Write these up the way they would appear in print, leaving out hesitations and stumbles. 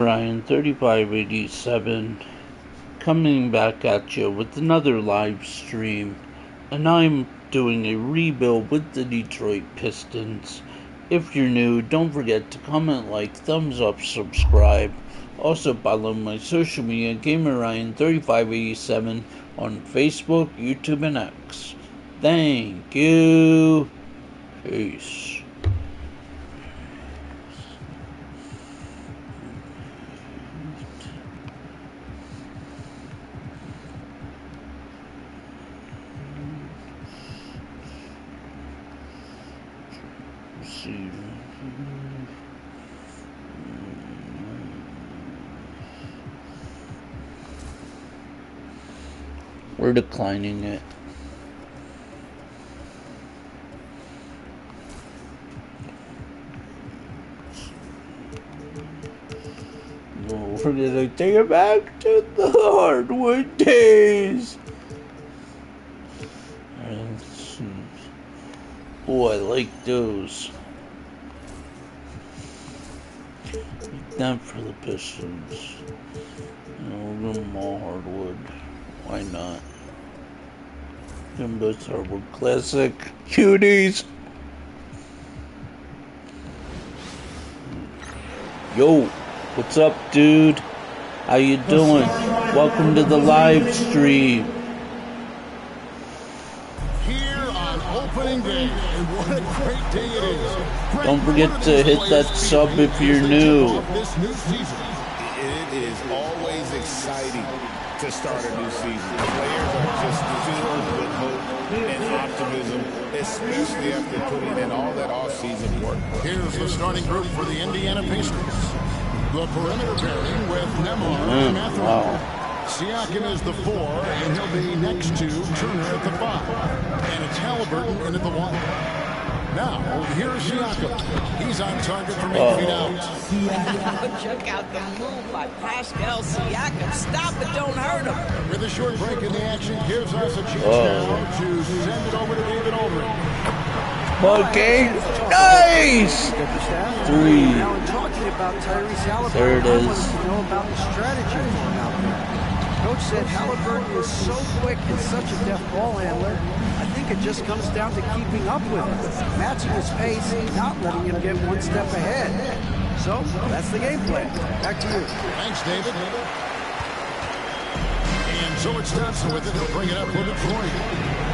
Ryan 3587 coming back at you with another live stream, and I'm doing a rebuild with the Detroit Pistons. If you're new, don't forget to comment, like, thumbs up, subscribe. Also follow my social media, GamerRyan3587 on Facebook, YouTube, and X. Thank you. Peace. We're declining it. We're gonna take it back to the hardwood days. Oh, I like those. That for the Pistons. We'll give them all hardwood. Why not? Give them both hardwood. Classic cuties. Yo, what's up, dude? How you doing? Welcome to the live stream. Opening day, and what a great day it is. Don't forget to hit that sub if you're new. This new season. It is always exciting to start a new season. Players are just filled with hope and optimism, especially after putting in all that off-season work. Here's the starting group for the Indiana Pacers. The perimeter pairing with Nemar and Matthew. Wow. Siakam is the 4, and he'll be next to Turner at the 5. And it's Halliburton in at the 1. Now, here's Siakam. He's on target for 8 feet out. Check out the move by Pascal Siakam. Stop it, don't hurt him. With a short break in the action, gives us a chance now to send it over to David Aldridge. Okay, nice! 3. There it is. Coach said Halliburton is so quick and such a deft ball handler. I think it just comes down to keeping up with him, matching his pace, not letting him get one step ahead. So that's the game plan. Back to you. Thanks, David. And so it's Johnson with it. He'll bring it up for Detroit.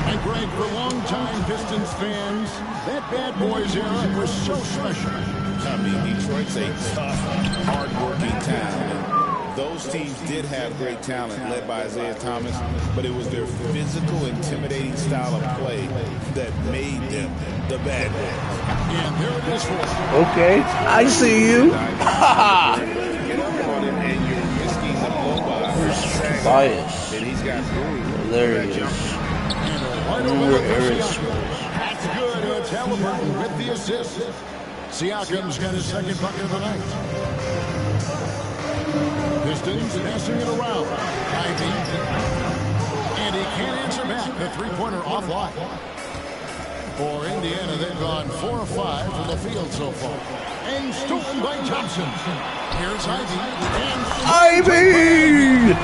And Greg, for longtime Pistons fans, that Bad Boys era was so special. I mean, Detroit's a tough, hard-working town. Those teams did have great talent led by Isaiah Thomas, but it was their physical, intimidating style of play that made them the Bad Boys. And there it is for them. Okay, I see you. Get up on it, and you're risking the blow-by. Where's Tobias? And he's got room. There he is. That's good. It's Halliburton with the assist. Siakam's got his second bucket of the night. Pistons passing it around. Ivy. And he can't answer back. The three-pointer offline. For Indiana, they've gone 4 of 5 from the field so far. And stolen by Thompson. Here's Ivy. And Ivy!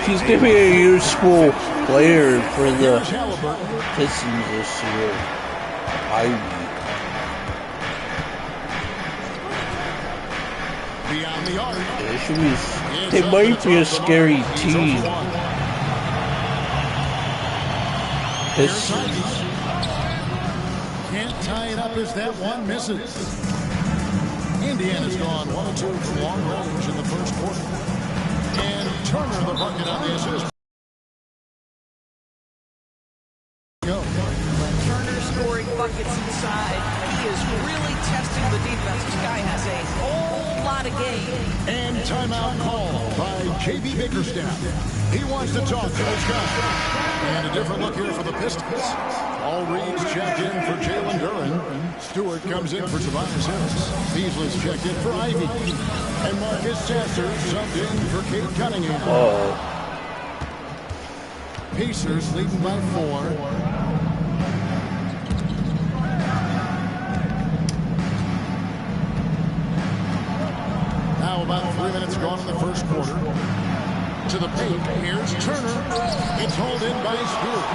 He's going to be a useful player for the Pistons this year. Ivy. beyond the arc. They might be a scary team. Pistons. Can't tie it up as that one misses. Indiana's gone 1-2 from long range in the first quarter. And Turner the bucket on the assist. Turner scoring buckets inside. He is really testing the defense. This guy has a whole lot of game. And timeout called by J.B. Bickerstaff. He wants to talk to his guy. And a different look here for the Pistons. All reads checked in for Jalen Duren. Stewart comes in for Tobias Harris. Beasley's checked in for Ivy. And Marcus Sasser subbed in for Kate Cunningham. Pacers leading by 4. the first quarter. To the paint, here's Turner. It's hauled in by Stewart.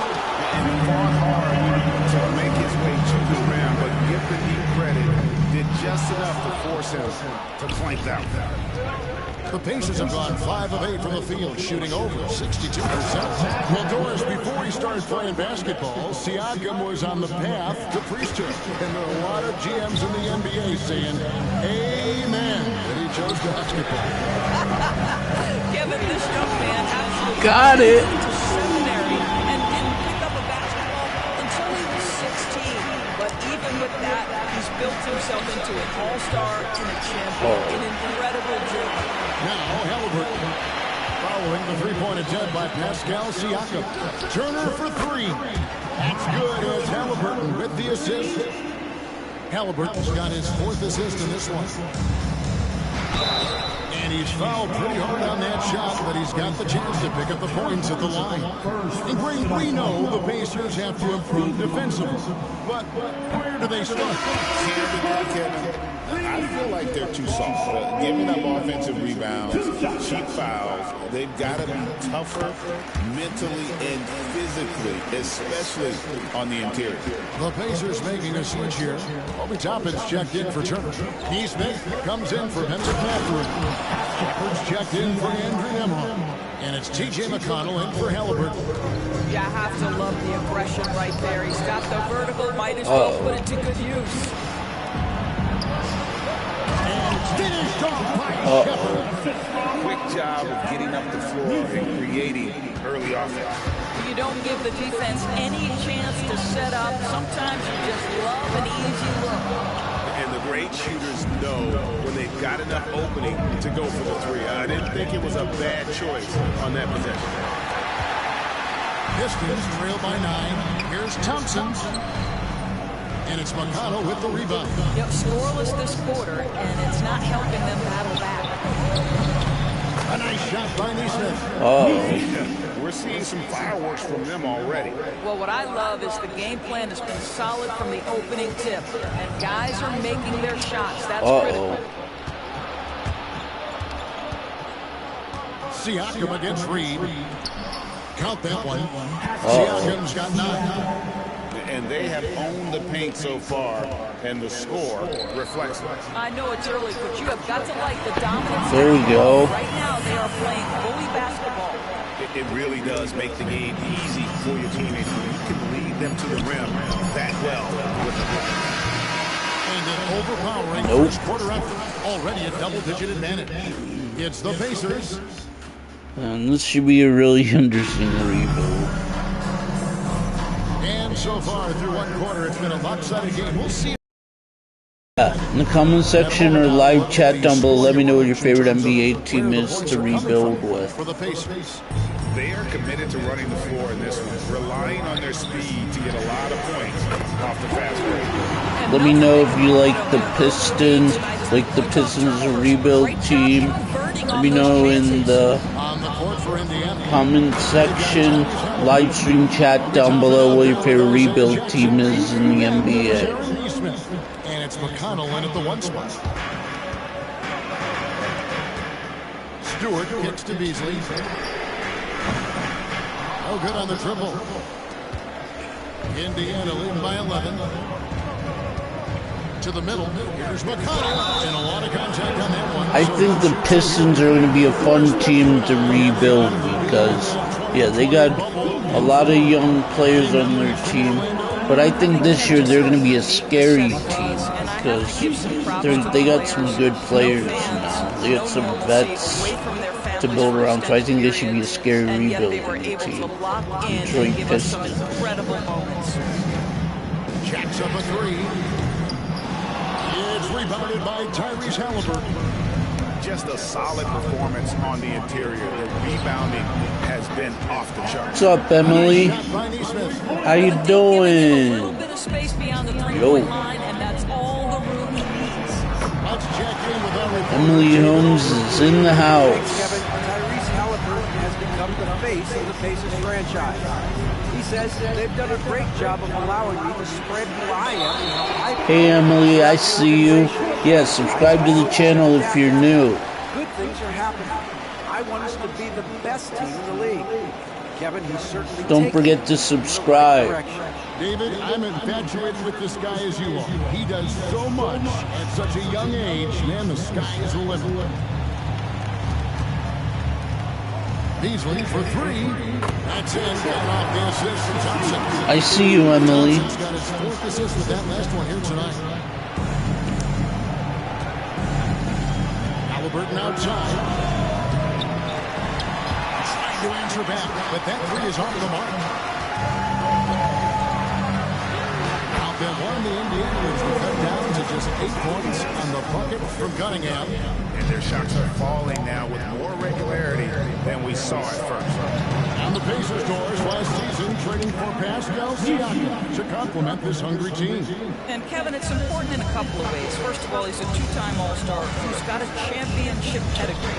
And fought hard to make his way to the rim, but give the Heat credit, did just enough to force him to clank out. The Pacers have gone 5 of 8 from the field, shooting over 62%. Well, Doris, before he started playing basketball, Siakam was on the path to priesthood. And there are a lot of GMs in the NBA saying, amen, that he chose basketball. Kevin, this young man absolutely Got it. went to seminary and didn't pick up a basketball until he was 16. But even with that, he's built himself into an all-star and a champion, an incredible journey. Now, Halliburton following the three-point attempt by Pascal Siakam. Turner for 3. That's good as Halliburton with the assist. Halliburton's got his 4th assist in this one. And he's fouled pretty hard on that shot, but he's got the chance to pick up the points at the line. And Greg, we know the Pacers have to improve defensively. But where do they start? Kevin, I feel like they're too soft. Giving up offensive rebounds, cheap fouls. They've got to be tougher mentally and physically, especially on the interior. The Pacers making a switch here. Obi Toppin's checked in for Turner. Smith comes in for Benson Mathurin. Shepard's checked in for Andrew Nembhard. And it's T.J. McConnell in for Halliburton. You have to love the aggression right there. He's got the vertical, might as well put it to good use. Finished off by Shepard. Quick job of getting up the floor and creating early offense. You don't give the defense any chance to set up. Sometimes you just love an easy look. And the great shooters know when they've got enough opening to go for the 3. I didn't think it was a bad choice on that possession. Pistons trail by 9. Here's Thompson. And it's McConnell with the rebound. Yep, scoreless this quarter, and it's not helping them battle back. A nice shot by Nesmith. We're seeing some fireworks from them already. Well, what I love is the game plan has been solid from the opening tip, and guys are making their shots. That's critical. Siakam against Reed. Count that one. Siakam's got 9. And they have owned the paint so far, and the score reflects it. I know it's early, but you have got to like the dominance. There we go. Right now, they are playing bully basketball. It really does make the game easy for your teammates when you can lead them to the rim that well with the ball. And an overpowering first quarter effort. Already a double-digit advantage. It's the Pacers. And this should be a really interesting rebuild. And so far through one quarter, it's been a lopsided game. We'll see. In the comment section or live chat down below, let me know what your favorite NBA team is to rebuild with. For the Pacers. They are committed to running the floor in this one, relying on their speed to get a lot of points off the fast break. Let me know if you like the Pistons, like the Pistons a rebuild team. Let me know in the comment section, live stream chat down below what your favorite rebuild team is in the NBA. And it's McConnell in at the 1 spot. Stewart kicks to Beasley. No good on the dribble. Indiana leading by 11. To the middle. Here's McConnell. And a lot of contact on that one. I think the Pistons are going to be a fun team to rebuild because, yeah, they got a lot of young players on their team. But I think this year they're going to be a scary team because they got some good players now. They got some vets to build around, so I think they should be a scary rebuilding team. Detroit Pistons. Jacks up a 3. It's rebounded by Tyrese Halliburton. Just a solid performance on the interior. The rebounding has been off the charts. What's up, Emily? How you doing? Yo. Emily Holmes is in the house. Kevin, Tyrese Halliburton has become the face of the Pacers franchise. He says they've done a great job of allowing me to spread who I am and how I play. Hey Emily, I see you. Yeah, subscribe to the channel if you're new. Good things are happening. want us to be the best team in the league. Kevin, he's certainly Don't forget to subscribe. David, I'm infatuated with this guy as you are. He does so much at such a young age. Man, the sky is the limit. Beasley for three. That's it. Got off the assist from Thompson. I see you, Emily. Thompson's got his fourth assist with that last one here tonight. Halliburton outside. Trying to answer back, but that three is off the mark. Now, then one, the Indians were cut down to just 8 points on the bucket from Cunningham. And their shots are falling now with more regularity than we saw at first. On the Pacers' doors last season, trading for Pascal Siakam to complement this hungry team. And Kevin, it's important in a couple of ways. First of all, he's a 2-time All-Star who's got a championship pedigree.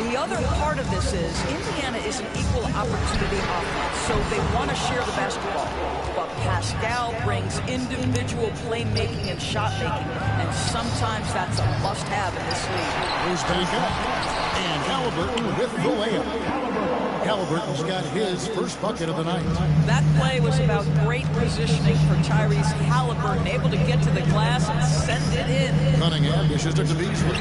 The other part of this is Indiana is an equal opportunity offense, so they want to share the basketball. But Pascal brings individual playmaking and shot making, and sometimes that's a must-have in this league. Goes back up, and Halliburton with the layup. Halliburton's got his first bucket of the night. That play was about great positioning for Tyrese Halliburton, able to get to the glass and send it in. Cunningham dishes it to Beasley.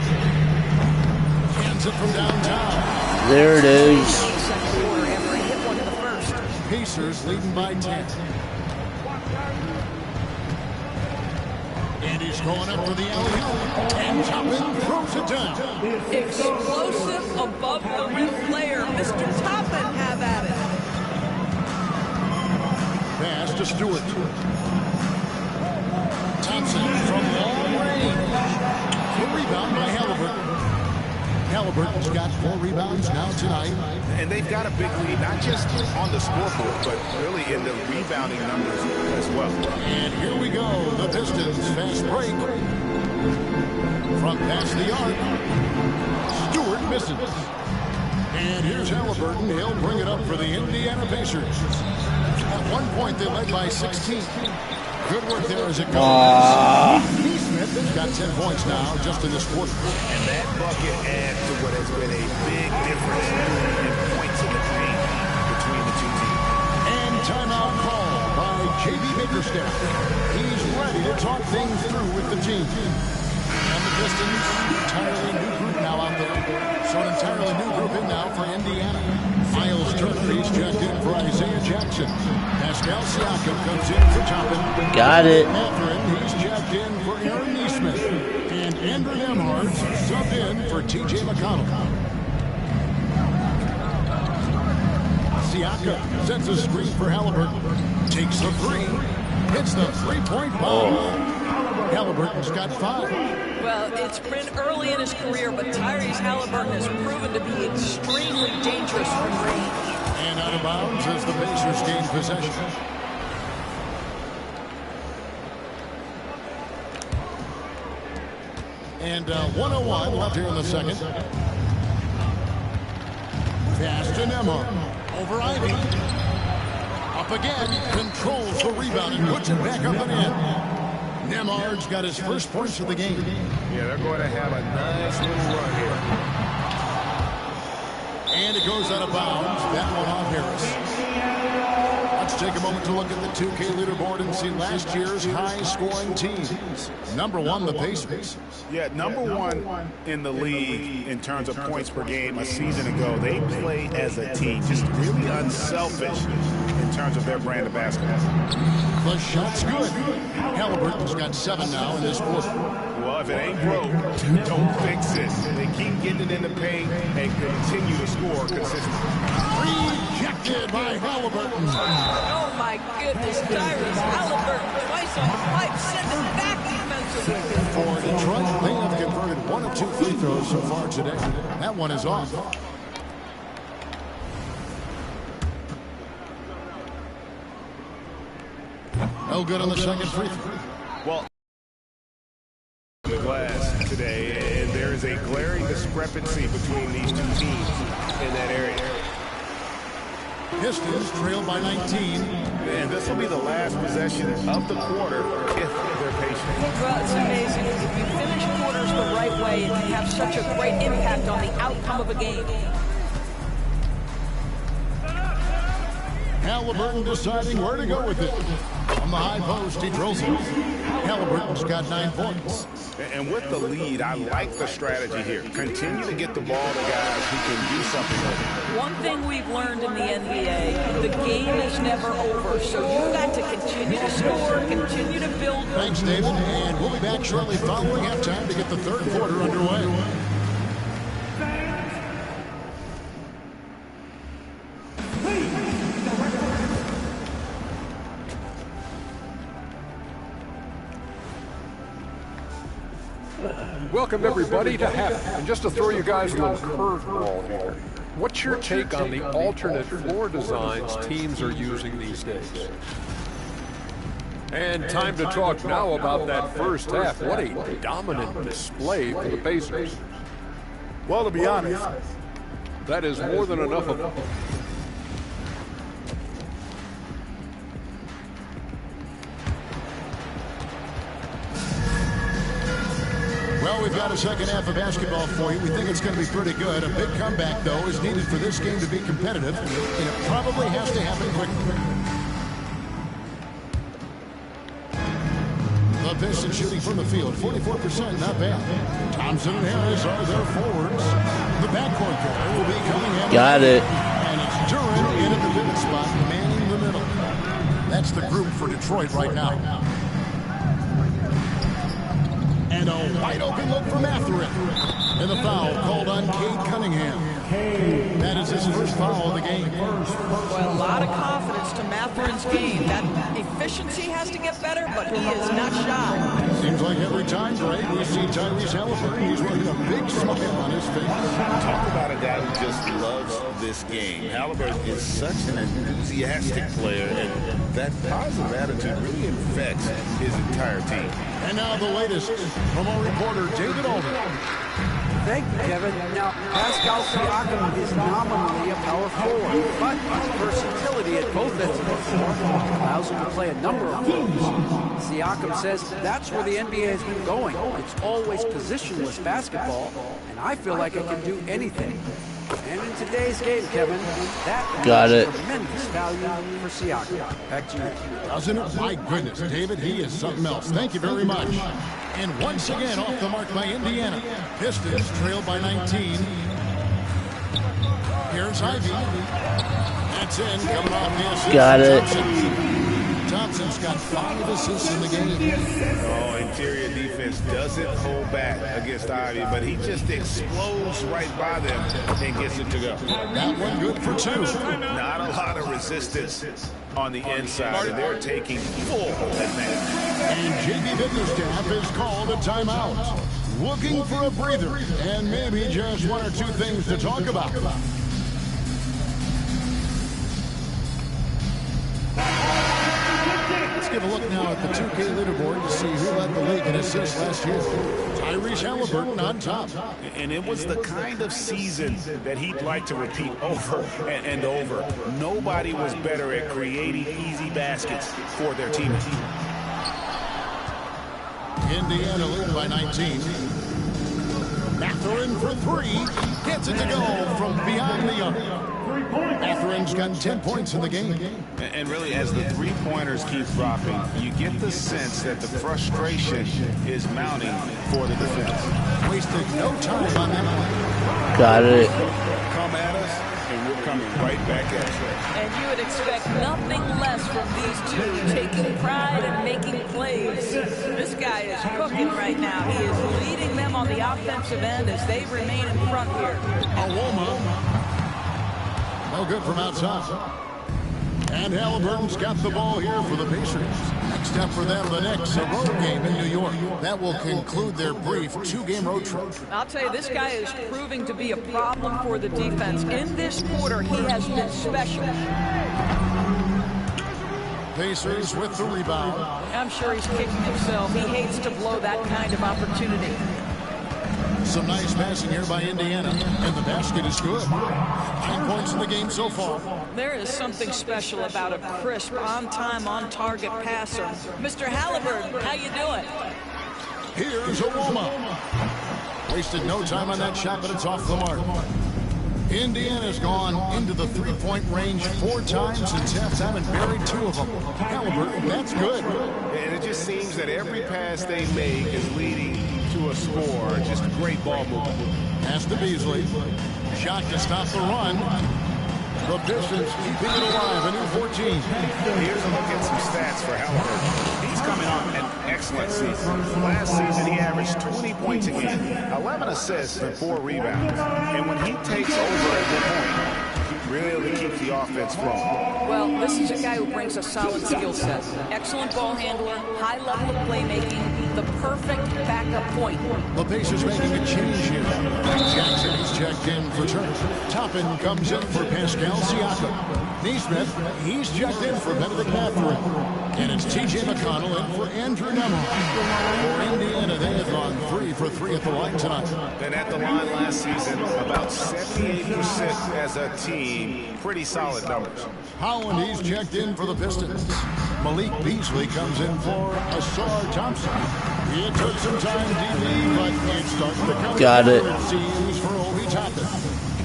Hands it from downtown. There it is. Second quarter after he hit one in the first. Pacers leading by 10. And he's going up for the alley-oop. And Toppin throws it down. Explosive above the rim player. Mr. Toppin, have at it. Pass to Stewart. Thompson from long range. Good rebound by Halliburton. Halliburton's got 4 rebounds now tonight. And they've got a big lead, not just on the scoreboard, but really in the rebounding numbers as well. And here we go. The Pistons fast break. From past the arc. Stewart misses. And here's Halliburton. He'll bring it up for the Indiana Pacers. At one point, they led by 16. Good work there as it goes. Smith has got 10 points now just in this quarter. And that bucket adds to what has been a big difference in points in the paint between the two teams. And timeout called by J.B. Bickerstaff. He's ready to talk things through with the team. And the Pistons, entirely new group now out there. So an entirely new group in now for Indiana. Miles Turner, he's checked in for Isaiah Jackson. Pascal Siakam comes in for Toppin. Got it. Catherine, he's checked in for Aaron Neesmith. And Andrew Nemhard subbed in for T.J. McConnell. Siakam sets a screen for Halliburton. Takes the three. Hits the three-point bomb. Halliburton's got 5. Well, it's been early in his career, but Tyrese Halliburton has proven to be extremely dangerous from range. And out of bounds as the Pacers gain possession. And 1:01 left here in the second. Pass to Nemhard. Over Ivy. Up again. Controls the rebound and puts it back up and in. Nemhard's got his first points of the game. Yeah, they're going to have a nice little run here. And it goes out of bounds. That one off Harris. Let's take a moment to look at the 2K leaderboard and see last year's high-scoring teams. Number 1, the Pacers. Yeah, number 1 in the league in terms of points per game a season ago. They played as a team, just really unselfish in terms of their brand of basketball. The shot's good. Halliburton's got 7 now in this quarter. Well, if it ain't broke, don't fix it. They keep getting it in the paint and continue to score consistently. Rejected by Halliburton. Oh, my goodness. Tyrese Halliburton twice on the pipe. Send it back defensively. For Detroit, they have converted 1 of 2 free throws so far today. That one is off. No good on the second free throw. Well, the glass today, and there is a glaring discrepancy between these two teams in that area. Pistons trail by 19. And this will be the last possession of the quarter if they're patient. Well, it's amazing. If you finish quarters the right way, it can have such a great impact on the outcome of a game. Halliburton deciding where to go with it. On the high post, he drills it. Halliburton's got 9 points. And with the lead, I like the strategy here. Continue to get the ball to guys who can do something with it. One thing we've learned in the NBA, the game is never over. So you've got to continue to score, continue to build. Thanks, David. And we'll be back shortly following halftime to get the third quarter underway. Welcome, everybody, to half. And just to throw you guys a little curveball here, what's your take on the alternate floor designs teams are using these days? And time to talk now about that first half. What a dominant display for the Pacers. Well, to be honest, that is more than enough of them. Well, we've got a second half of basketball for you. We think it's going to be pretty good. A big comeback, though, is needed for this game to be competitive, and it probably has to happen quickly. The Pistons shooting from the field, 44%, not bad. Thompson and Harris are their forwards. The backcourt there will be coming in. Got it. And it's Duran in at the pivot spot, manning the middle. That's the group for Detroit right now. And a wide-open look for Mathurin. And the foul called on Cade Cunningham. That is his first foul of the game. Well, a lot of confidence to Mathurin's game. That efficiency has to get better, but he is not shy. Seems like every time, Greg, we see Tyrese Halliburton, he's wearing a big smile on his face. Talk about a guy who just loves this game. Halliburton is such an enthusiastic player, and that positive attitude really infects his entire team. And now the latest from our reporter, David Alden. Thank you, Kevin. Now, Pascal Siakam is nominally a power forward, but his versatility at both ends of the floor allows him to play a number of roles. Siakam says that's where the NBA has been going. It's always positionless basketball, and I feel like I can do anything. And in today's game, Kevin, that got it. Tremendous value for Siakam. Back to you. Doesn't it? My goodness, David, he is something else. Thank you very much. And once again, off the mark by Indiana. Pistons trailed by 19. Here's Ivy. That's in, coming off the assist. Got it. Thompson's got 5 assists in the game. Oh, interior defense doesn't hold back against Ivy, but he just explodes right by them and gets it to go. That one good for 2. Not a lot of resistance on the inside, and they're taking full advantage. And J.B. Bickerstaff has called a timeout. Looking for a breather, and maybe just 1 or 2 things to talk about. Let's give a look now at the 2K leaderboard to see who led the league in assists last year. Tyrese Halliburton on top. And it was the kind of season that he'd like to repeat over and over. Nobody was better at creating easy baskets for their teammates. Indiana lead by 19. Mathurin for 3. Gets it to go from behind the arc. Mathurin's got 10 points in the game. And really, as the three-pointers keep dropping, you get the sense that the frustration is mounting for the defense. Wasted no time on that one. Got it. Come at us, and we're coming right back at you. And you would expect nothing less from these two, taking pride and making plays. This guy is cooking right now. He is leading them on the offensive end as they remain in front here. Awoma. No good from outside. And Halliburton's got the ball here for the Pacers. Next up for them, the Knicks, a road game in New York. That will conclude their brief 2-game road trip. I'll tell you, this guy is proving to be a problem for the defense. In this quarter, he has been special. Pacers with the rebound. I'm sure he's kicking himself. He hates to blow that kind of opportunity. Some nice passing here by Indiana, and the basket is good. 9 points in the game so far. There is something special about a crisp, on-time, on-target passer. Mr. Halliburton, how you doing? Here's Awoma. Wasted no time on that shot, but it's off the mark. Indiana's gone into the three-point range 4 times since halftime and buried 2 of them. Halliburton, that's good. And it just seems that every pass they make is leading to a score. Just great ball movement. Pass to Beasley. Shot to stop the run. The Pistons keeping it alive, a new 14. Here's a look at some stats for Halliburton. He's coming off an excellent season. Last season, he averaged 20 points a game, 11 assists, and 4 rebounds. And when he takes over at the point, he really keeps the offense flowing. Well, this is a guy who brings a solid skill set. Excellent ball handler, high level of playmaking, the perfect backup point. The Pacers making a change here. Jackson is checked in for turn. Toppin comes in for Pascal Siakam. Neesmith, he's checked in for Benedict Mathurin. And it's T.J. McConnell in for Andrew Nemeth. For Indiana, they have gone 3 for 3 at the line tonight. And at the line last season, about 78% as a team. Pretty solid numbers. Howland, he's checked in for the Pistons. Malik Beasley comes in for Asar Thompson. It took some time, DB, but it's starting to come. Got it. It seems for Obi Toppin.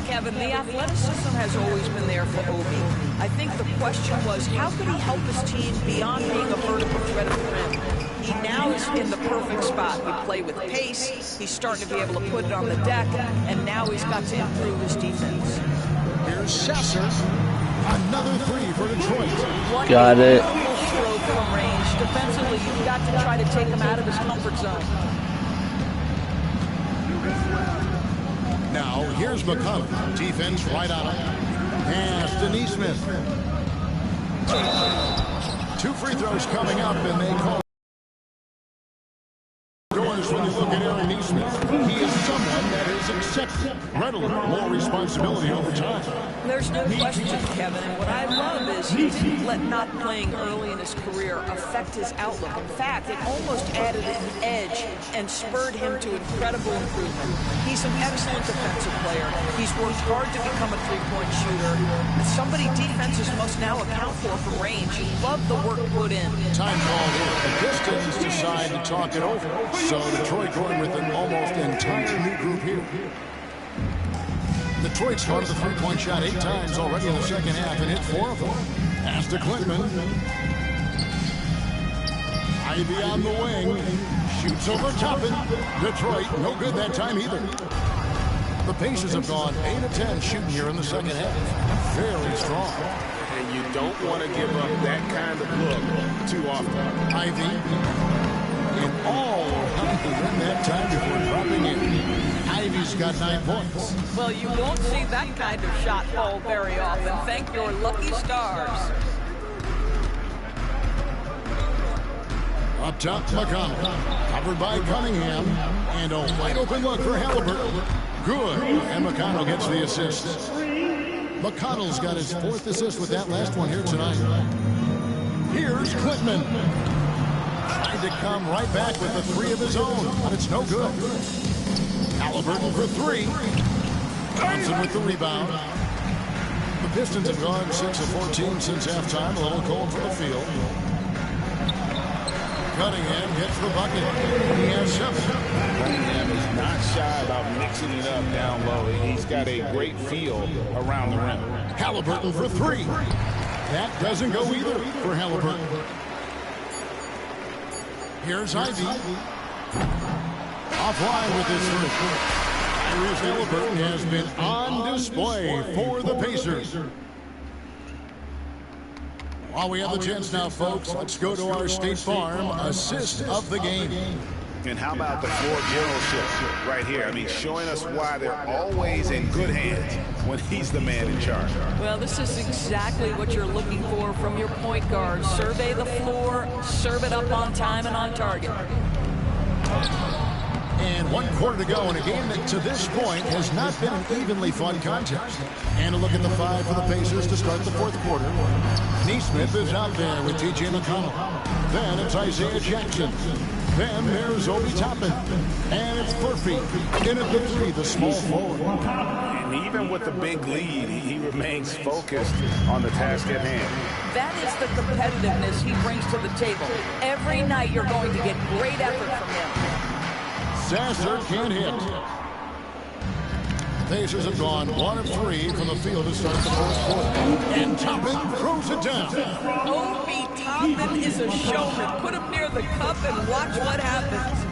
Kevin, the athleticism has always been there for Obi. I think the question was, how could he help his team beyond being a vertical threat at the rim? He now is in the perfect spot. We play with pace. He's starting to be able to put it on the deck, and now he's got to improve his defense. Here's Sasser. Another 3 for Detroit. Got it. Stroke from range. Defensively, you've got to try to take him out of his comfort zone. Now, here's McConnell. Defense right on him. Pass to Neesmith. 2 free throws coming up, and they call doors when you look at Aaron Neesmith. He is someone that is accepted readily more responsibility over time. There's no question, Kevin, and what I love is he's let not playing early in his career affect his outlook. In fact, it almost added an edge and spurred him to incredible improvement. He's an excellent defensive player. He's worked hard to become a three-point shooter. Somebody defenses must now account for from range. You love the work put in. Time called in. The Pistons decide to talk it over. So Detroit going with an almost entire new group here. Detroit's gone to the three-point shot 8 times already in the second half and hit 4 of them. Pass to Klintman. Ivy on the wing. Shoots over Toppin. Detroit, no good that time either. The Pacers have gone 8 of 10 shooting here in the second half. Very strong. And you don't want to give up that kind of look too often. Ivy. And all around the rim that time before dropping in. Ivy's got 9 points. Well, you won't see that kind of shot fall very often. Thank your lucky stars. Up top, McConnell. Covered by Cunningham. And a wide open look for Halliburton. Good. And McConnell gets the assist. McConnell's got his 4th assist with that last one here tonight. Here's Klintman. Tried to come right back with a 3 of his own, but it's no good. Halliburton for 3. Thompson with the rebound. The Pistons have gone 6 of 14 since halftime. A little cold from the field. Cunningham gets the bucket. He has 7. Cunningham is not shy about mixing it up down low. He's got a great feel around the rim. Halliburton for 3. That doesn't go either for Halliburton. Here's Ivy. Offline with his first. Tyrese Halliburton has been on display for the Pacers. While we have the chance now, folks, let's go to our State Farm assist of the game. And how about the floor generalship right here? I mean, showing us why they're always in good hands when he's the man in charge. Well, this is exactly what you're looking for from your point guard. Survey the floor, serve it up on time and on target. And 1 quarter to go in a game that to this point has not been an evenly fun contest. And a look at the 5 for the Pacers to start the 4th quarter. Neesmith is out there with T.J. McConnell. Then it's Isaiah Jackson. Then there's Obi Toppin. And it's Murphy. In at the 3, the small forward. And even with the big lead, he remains focused on the task at hand. That is the competitiveness he brings to the table. Every night you're going to get great effort from him. Sasser can't hit. Pacers have gone 1 of 3 from the field to start the fourth quarter. And Toppin throws it down. Obi Toppin is a showman. Put him near the cup and watch what happens.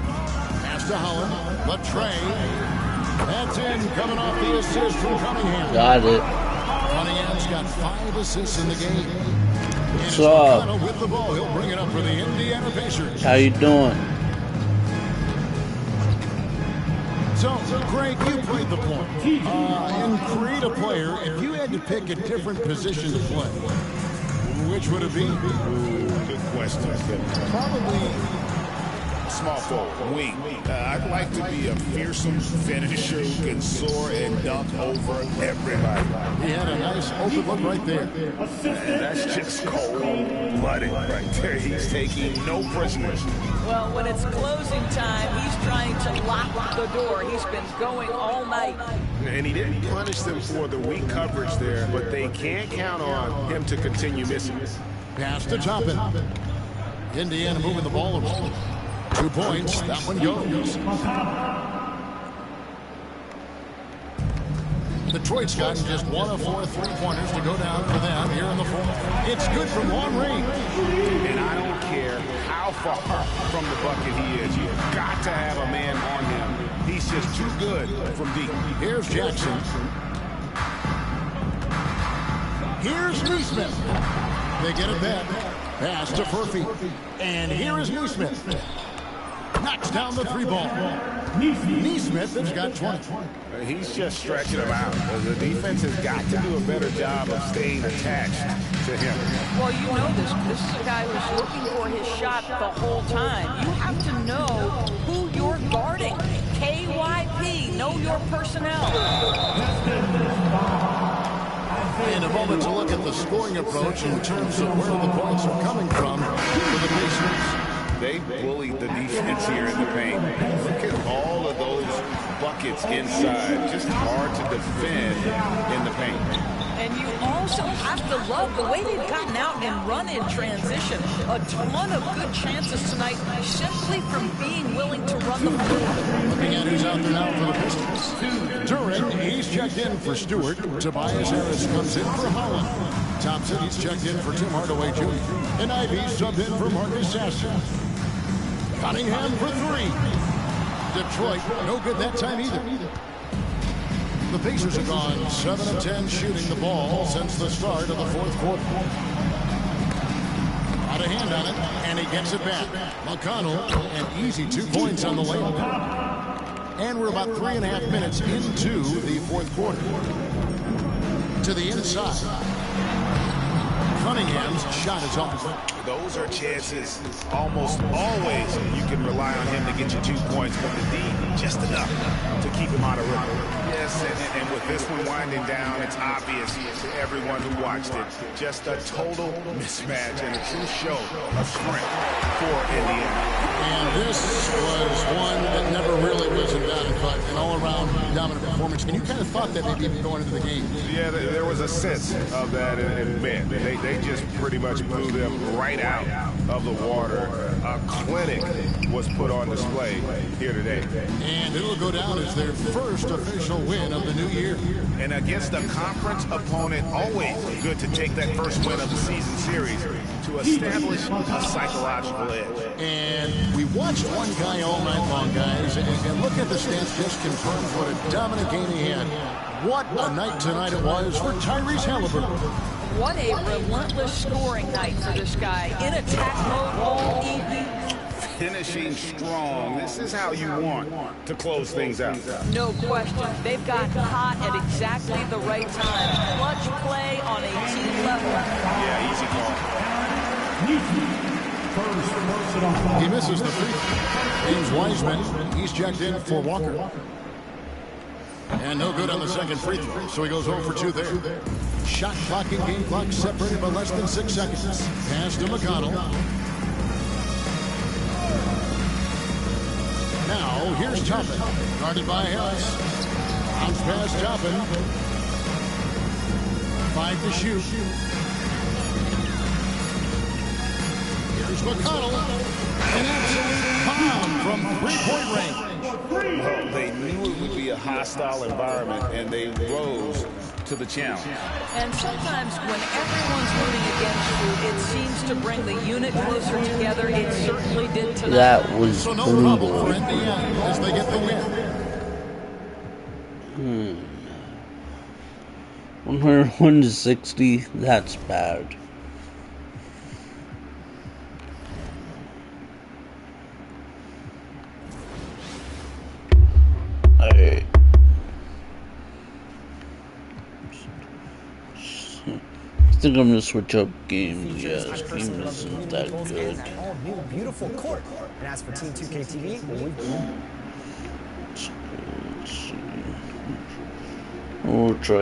Pass to Holland. Latrey. That's in, coming off the assist from Cunningham. Got it. Cunningham's got 5 assists in the game. What's up? With the ball, he'll bring it up for the Indiana Pacers. How you doing? So, Greg, you played the point. And create a player, if you had to pick a different position to play, which would it be? Ooh, good question. Probably small forward, wing. I'd like to be a fearsome finisher who can soar and dunk over everybody. He had a nice open look right there. And that's just cold-blooded right there. He's taking no prisoners. Well, when it's closing time, he's trying to lock the door. He's been going all night. And he didn't punish them for the weak coverage there, but they can't count on him to continue missing. Pass to Toppin. Indiana moving the ball around. 2 points. That one goes. Detroit's gotten just 1 of 4 3-pointers to go down for them here in the fourth. It's good from long range. And I don't care how far from the bucket he is. You've got to have a man on him. He's just too good from deep. Here's Jackson. Here's Neesmith. They get it back. Pass to Furphy. And here is Neesmith. Knocks down the 3-ball. Neesmith has got 20. He's just stretching him out. The defense has got to do a better job of staying attached to him. Well, you know this. This is a guy who's looking for his shot the whole time. You have to know who you're guarding. KYP, know your personnel. And a moment to look at the scoring approach in terms of where the points are coming from for the Pacers. They bullied the defense here in the paint. Look at all of those buckets inside. Just hard to defend in the paint. And you also have to love the way they've gotten out and run in transition. A ton of good chances tonight simply from being willing to run the floor. Looking at who's out there now for the Pistons. Duran, he's checked in for Stewart. Tobias Harris comes in for Holland. Thompson, he's checked in for Tim Hardaway Jr. And Ivy subbed in for Marcus Sasser. Cunningham for 3. Detroit, no good that time either. The Pacers have gone 7 of 10 shooting the ball since the start of the fourth quarter. Out of hand on it, and he gets it back. McConnell, an easy 2 points on the layup. And we're about 3.5 minutes into the fourth quarter. To the inside. Cunningham's shot is off. Those are chances almost always you can rely on him to get you 2 points, but the D just enough to keep him out of rhythm. Yes, and with this one winding down, it's obvious to everyone who watched it. Just a total mismatch and a true show of strength for Indiana. And this was one that never really was in doubt, but an all-around dominant performance. And you kind of thought that maybe even going into the game. Yeah, there was a sense of that, and man, they just pretty much blew them right out of the water. A clinic was put on display here today. And it'll go down as their first official win of the new year. And against a conference opponent, always good to take that first win of the season series to establish a psychological edge. And we watched one guy all night long, guys, and look at the stats just confirms what a dominant game he had. What a night tonight it was for Tyrese Halliburton. What a relentless scoring night for this guy. In attack mode all evening. Finishing strong. This is how you want to close things out. No question. They've got hot at exactly the right time. Clutch play on a team level. Yeah, easy call. He misses the free throw. James Wiseman, he's checked in for Walker. And no good on the second free throw, so he goes 0 for 2 there. Shot clock and game clock separated by less than 6 seconds. Pass to McConnell. Now, here's Toppin, guarded by Harris. Bounce pass Toppin. 5 to shoot. Here's McConnell. An absolute bomb from 3-point range. Well, they knew it would be a high hostile environment, and they rose to the challenge. And sometimes when everyone's rooting against you, it seems to bring the unit closer together. It certainly did tonight. That was So no trouble brutal. for Indiana as they get the win. 101-60, that's bad. I think I'm gonna switch up games. Yeah, this game isn't that good. All new, beautiful court. And as for Team 2K TV, well, Let's see. We'll try